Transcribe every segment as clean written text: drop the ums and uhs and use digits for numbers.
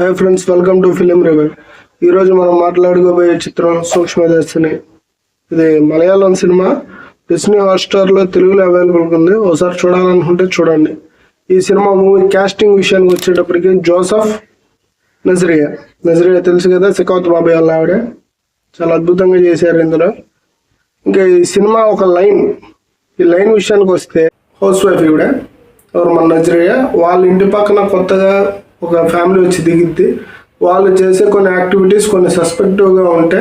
Hi friends, welcome to film review. ఈరోజు మనం మాట్లాడుకోబోయే చిత్రం సూక్ష్మదర్శిని. ఇది మలయాళం సినిమా. డిస్నీ హాట్స్టార్లో తెలుగులో అవైలబుల్ ఉంది. ఒకసారి చూడాలనుకుంటే చూడండి. ఈ సినిమా మూవీ క్యాస్టింగ్ విషయానికి వచ్చేటప్పటికి జోసెఫ్ నజరియా తెలుసు కదా, సికావత్ బాబాయ్ వాళ్ళ ఆవిడ. చాలా అద్భుతంగా చేశారు ఇందులో. ఇంకా ఈ సినిమా ఒక లైన్, ఈ లైన్ విషయానికి వస్తే హౌస్ వైఫ్ ఈవిడ ఎవరు మన నజరియా, వాళ్ళ ఇంటి పక్కన కొత్తగా ఒక ఫ్యామిలీ వచ్చి దిగిద్ది. వాళ్ళు చేసే కొన్ని యాక్టివిటీస్ కొన్ని సస్పెక్టివ్గా ఉంటే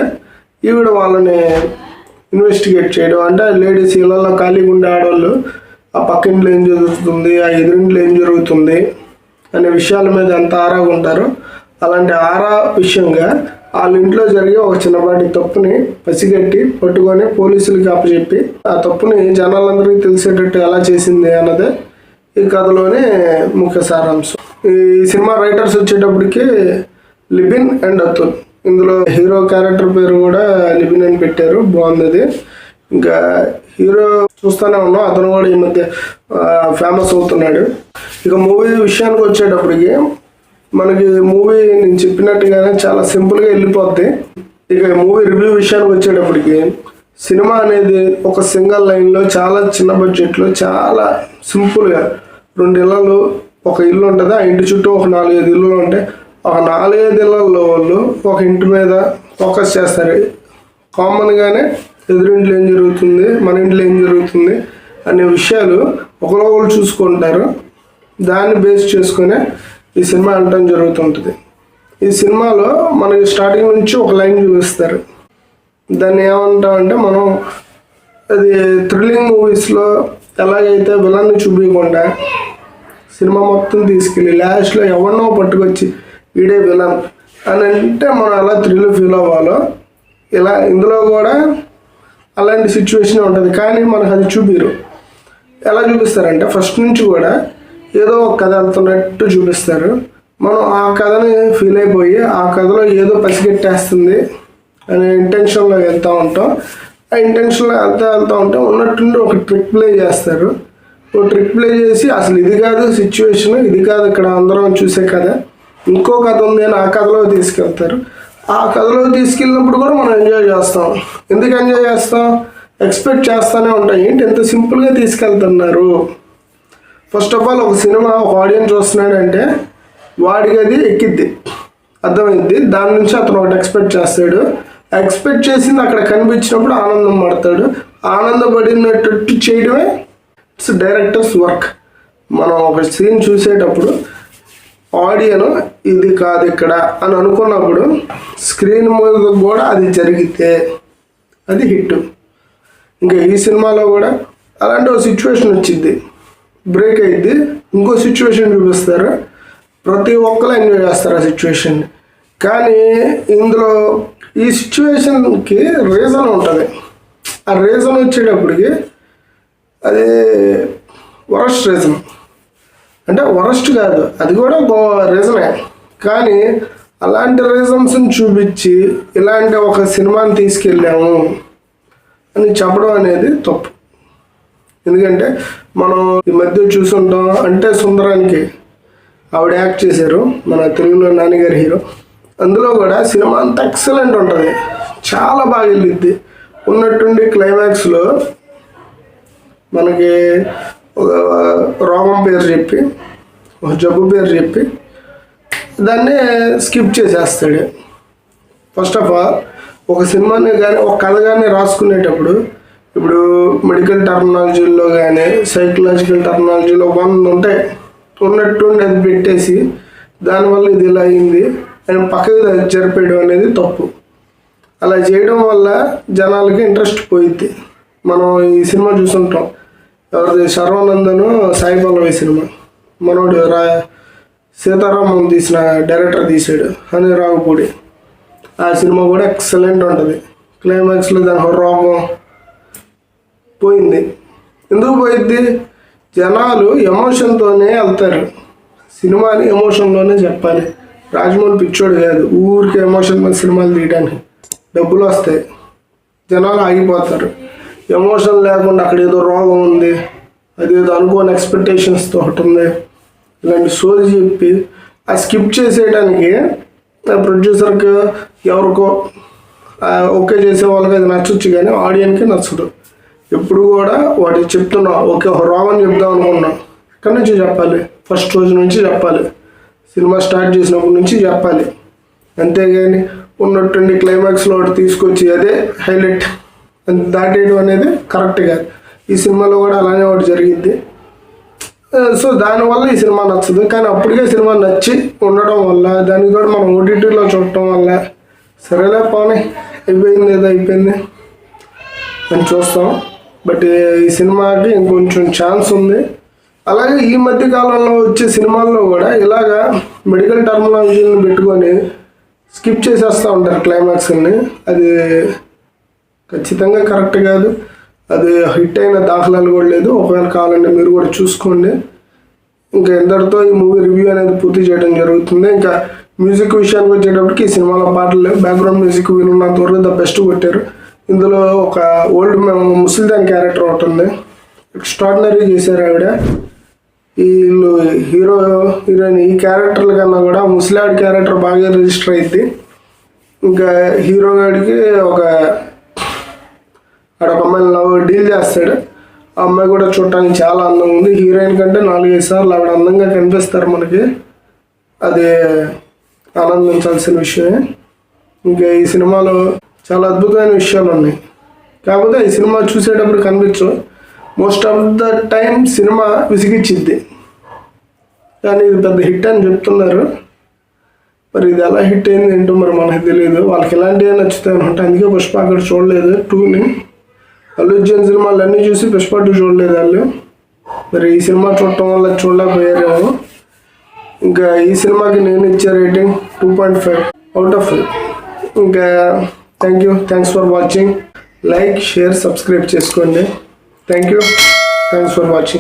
ఈవిడ వాళ్ళని ఇన్వెస్టిగేట్ చేయడం. అంటే లేడీస్ ఇళ్ళల్లో ఖాళీగా ఉండే ఆడవాళ్ళు ఆ పక్కింట్లో ఏం జరుగుతుంది, ఆ ఎదురింట్లో ఏం జరుగుతుంది అనే విషయాల మీద ఎంత ఆరాగా ఉంటారో, అలాంటి ఆరా విషయంగా వాళ్ళ ఇంట్లో జరిగే ఒక చిన్నపాటి తప్పుని పసిగట్టి పట్టుకొని పోలీసులకి అప్పచెప్పి ఆ తప్పుని జనాలందరికీ తెలిసేటట్టు ఎలా చేసింది అన్నదే ఈ కథలోనే ముఖ్య సారాంశం. ఈ సినిమా రైటర్స్ వచ్చేటప్పటికి లిబిన్ అండ్ అతుల్. ఇందులో హీరో క్యారెక్టర్ పేరు కూడా లిబిన్ అని పెట్టారు, బాగుంది. ఇంకా హీరో చూస్తూనే ఉన్నాం, అతను కూడా ఈ మధ్య ఫేమస్ అవుతున్నాడు. ఇక మూవీ విషయానికి వచ్చేటప్పటికి మనకి మూవీ నేను చెప్పినట్టుగానే చాలా సింపుల్గా వెళ్ళిపోద్ది. ఇక మూవీ రివ్యూ విషయానికి వచ్చేటప్పటికి సినిమా అనేది ఒక సింగిల్ లైన్లో చాలా చిన్న బడ్జెట్లో చాలా సింపుల్గా 2 ఇళ్ళలు ఒక ఇల్లు ఉంటుంది, ఆ ఇంటి చుట్టూ ఒక 4-5 ఇల్లులు ఉంటాయి. ఒక 4-5 ఇళ్ళల్లో వాళ్ళు ఒక ఇంటి మీద ఫోకస్ చేస్తారు. కామన్గానే ఎదురింట్లో ఏం జరుగుతుంది, మన ఇంట్లో ఏం జరుగుతుంది అనే విషయాలు ఒకరొకరు చూసుకుంటారు. దాన్ని బేస్ చేసుకునే ఈ సినిమా అనడం జరుగుతుంటుంది. ఈ సినిమాలో మనకి స్టార్టింగ్ నుంచి ఒక లైన్ చూపిస్తారు. దాన్ని ఏమంటామంటే మనం అది థ్రిల్లింగ్ మూవీస్లో ఎలాగైతే విలన్ని చూపించకుండా సినిమా మొత్తం తీసుకెళ్ళి లాస్ట్లో ఎవరినో పట్టుకొచ్చి వీడే విలన్ అని అంటే మనం అలా థ్రిల్ ఫీల్ అవ్వాలో, ఇలా ఇందులో కూడా అలాంటి సిచ్యువేషన్ ఉంటుంది. కానీ మనకు అది చూపిరు. ఎలా చూపిస్తారంటే ఫస్ట్ నుంచి కూడా ఏదో ఒక కథ వెళ్తున్నట్టు చూపిస్తారు. మనం ఆ కథని ఫీల్ అయిపోయి ఆ కథలో ఏదో పసిగట్టేస్తుంది అనే ఇంటెన్షన్లో వెళ్తూ ఉంటాం. ఆ ఇంటెన్షన్లో వెళ్తూ ఉంటాం. ఉన్నట్టుండి ఒక ట్రిక్ ప్లే చేస్తారు. ఓ ట్రిక్ ప్లే చేసి అసలు ఇది కాదు సిచ్యువేషన్, ఇది కాదు ఇక్కడ అందరం చూసే కథ, ఇంకో కథ ఉంది అని ఆ కథలో తీసుకెళ్తారు. ఆ కథలో తీసుకెళ్ళినప్పుడు కూడా మనం ఎంజాయ్ చేస్తాం. ఎందుకు ఎంజాయ్ చేస్తాం? ఎక్స్పెక్ట్ చేస్తూనే ఉంటాం, ఏంటి ఎంత సింపుల్గా తీసుకెళ్తున్నారు. ఫస్ట్ ఆఫ్ ఆల్ ఒక సినిమా ఒక ఆడియన్స్ చూస్తున్నాడంటే వాడికి అది ఎక్కిద్ది, అర్థమైద్ది. దాని నుంచి అతను ఒకటి ఎక్స్పెక్ట్ చేస్తాడు. ఎక్స్పెక్ట్ చేసింది అక్కడ కనిపించినప్పుడు ఆనందం పడతాడు. ఆనందపడినట్టు చేయడమే ఇట్స్ డైరెక్టర్స్ వర్క్. మనం ఒక సీన్ చూసేటప్పుడు ఆడియన్ ఇది కాదు ఇక్కడ అని అనుకున్నప్పుడు స్క్రీన్ మీద కూడా అది జరిగితే అది హిట్. ఇంకా ఈ సినిమాలో కూడా అలాంటి ఒక సిచ్యువేషన్ వచ్చింది, బ్రేక్ అయ్యిద్ది, ఇంకో సిచ్యువేషన్ చూపిస్తారు. ప్రతి ఒక్కరు ఎంజాయ్ చేస్తారు ఆ సిచ్యువేషన్ని. కానీ ఇందులో ఈ సిచ్యువేషన్కి రీజన్ ఉంటుంది. ఆ రీజన్ వచ్చేటప్పటికి అది వరస్ట్ రీజన్. అంటే వరస్ట్ కాదు, అది కూడా రీజనే. కానీ అలాంటి రీజన్స్ని చూపించి ఇలాంటి ఒక సినిమాని తీసుకెళ్ళాము అని చెప్పడం అనేది తప్పు. ఎందుకంటే మనం ఈ మధ్య చూసుంటాం, అంటే సుందరానికి ఆవిడ యాక్ట్ చేశారు, మన తెలుగులో నాన్నగారి హీరో. అందులో కూడా సినిమా అంతా ఎక్సలెంట్ ఉంటుంది, చాలా బాగా వెళ్ళిద్ది. ఉన్నట్టుండి క్లైమాక్స్లో మనకి ఒక రోగం పేరు చెప్పి, ఒక జబ్బు పేరు చెప్పి దాన్ని స్కిప్ చేసేస్తాడు. ఫస్ట్ ఆఫ్ ఆల్ ఒక సినిమాని కానీ ఒక కథ కానీ రాసుకునేటప్పుడు ఇప్పుడు మెడికల్ టర్మినాలజీలో కానీ సైకలాజికల్ టర్మినాలజీలో 100 ఉంటాయి. ఉన్నట్టుండి అది పెట్టేసి దానివల్ల ఇది ఇలా అయింది అని పక్కకి జరిపేయడం అనేది తప్పు. అలా చేయడం వల్ల జనాలకి ఇంట్రెస్ట్ పోయిద్ది. మనం ఈ సినిమా చూసుంటాం, ఎవరిది శర్వానందను సాయి పల్లవి సినిమా, మనోడు సీతారామన్ తీసిన డైరెక్టర్ తీసాడు అని రావుపూడి. ఆ సినిమా కూడా ఎక్సలెంట్ ఉంటుంది. క్లైమాక్స్లో దాని రోగం పోయింది. ఎందుకు పోయిద్ది? జనాలు ఎమోషన్తోనే వెళ్తారు. సినిమాని ఎమోషన్లోనే చెప్పాలి. రాజమౌళి పిచ్చోడు కాదు, ఊరికి ఎమోషన్ మీద సినిమాలు తీయడానికి డబ్బులు వస్తాయి, జనాలు ఆగిపోతారు. ఎమోషన్ లేకుండా అక్కడ ఏదో రోగం ఉంది, అదేదో అనుకోని ఎక్స్పెక్టేషన్స్తో ఒకటి ఉంది, ఇలాంటి సోది చెప్పి ఆ స్కిప్ చేసేయడానికి ప్రొడ్యూసర్కి ఎవరికో ఓకే చేసే వాళ్ళకి అది నచ్చొచ్చు, కానీ ఆడియన్కి నచ్చదు. ఎప్పుడు కూడా వాడికి చెప్తున్నా, ఓకే రావని చెప్దాం అనుకున్నాం, ఎక్కడి నుంచి చెప్పాలి, ఫస్ట్ రోజు నుంచి చెప్పాలి, సినిమా స్టార్ట్ చేసినప్పటి నుంచి చెప్పాలి. అంతేగాని ఉన్నట్టుండి క్లైమాక్స్లో ఒకటి తీసుకొచ్చి అదే హైలైట్ దాటేయడం అనేది కరెక్ట్ కాదు. ఈ సినిమాలో కూడా అలానే ఒకటి జరిగింది. సో దానివల్ల ఈ సినిమా నచ్చదు. కానీ అప్పటికే సినిమా నచ్చి ఉండడం వల్ల, దానికి కూడా మనం ఓటీటీలో చూడటం వల్ల సరేలే పోనీ అయిపోయింది ఏదో అయిపోయింది అని చూస్తాం. బట్ ఈ సినిమాకి ఇంకొంచెం ఛాన్స్ ఉంది. అలాగే ఈ మధ్య కాలంలో వచ్చే సినిమాల్లో కూడా ఇలాగా మెడికల్ టర్మినాలజీని పెట్టుకొని స్కిప్ చేసేస్తూ ఉంటారు క్లైమాక్స్ని. అది ఖచ్చితంగా కరెక్ట్ కాదు. అది హిట్ అయిన దాఖలాలు కూడా లేదు. ఒకవేళ కావాలంటే మీరు కూడా చూసుకోండి. ఇంకా ఎందరితో ఈ మూవీ రివ్యూ అనేది పూర్తి చేయడం జరుగుతుంది. ఇంకా మ్యూజిక్ విషయానికి వచ్చేటప్పటికి ఈ సినిమాలో పాటలు లేవు. బ్యాక్గ్రౌండ్ మ్యూజిక్ విన్నంత వరకు ద బెస్ట్ కొట్టారు. ఇందులో ఒక ఓల్డ్ ముసలిదాని క్యారెక్టర్ ఒకటి ఉంది, ఎక్స్ట్రాడినరీ చేశారు ఆవిడ. వీళ్ళు హీరోయిన్ ఈ క్యారెక్టర్ల కన్నా కూడా ముసలావిడ క్యారెక్టర్ బాగా రిజిస్టర్ అయింది. ఇంకా హీరో గాడికి ఒక అమ్మాయిని లవ్ డీల్ చేస్తాడు. ఆ అమ్మాయి కూడా చూడటానికి చాలా అందంగా ఉంది. హీరోయిన్ కంటే 4-5 సార్లు ఆవిడ అందంగా కనిపిస్తారు మనకి. అది ఆనందించాల్సిన విషయమే. ఇంకా ఈ సినిమాలో చాలా అద్భుతమైన విషయాలు ఉన్నాయి. కాకపోతే ఈ సినిమా చూసేటప్పుడు కనిపించవు. Most of the time cinema విసిగిచ్చిద్ది. కానీ ఇది పెద్ద హిట్ అని చెప్తున్నారు. మరి ఇది ఎలా హిట్ అయింది ఏంటో మరి మనకు తెలియదు. వాళ్ళకి ఎలాంటివి నచ్చుతాయి అనుకుంటే అందుకే పుష్ప అక్కడ చూడలేదు 2ని. అల్లు అర్జున్ సినిమాలు అన్నీ చూసి పుష్ప 2 చూడలేదు వాళ్ళు. మరి ఈ సినిమా చూడటం వల్ల చూడలేకపోయారేమో. ఇంకా ఈ సినిమాకి నేను ఇచ్చే రేటింగ్ 2.5 అవుట్ ఆఫ్ 5. ఇంకా thanks for watching. Like, share, subscribe చేసుకోండి. Thanks for watching.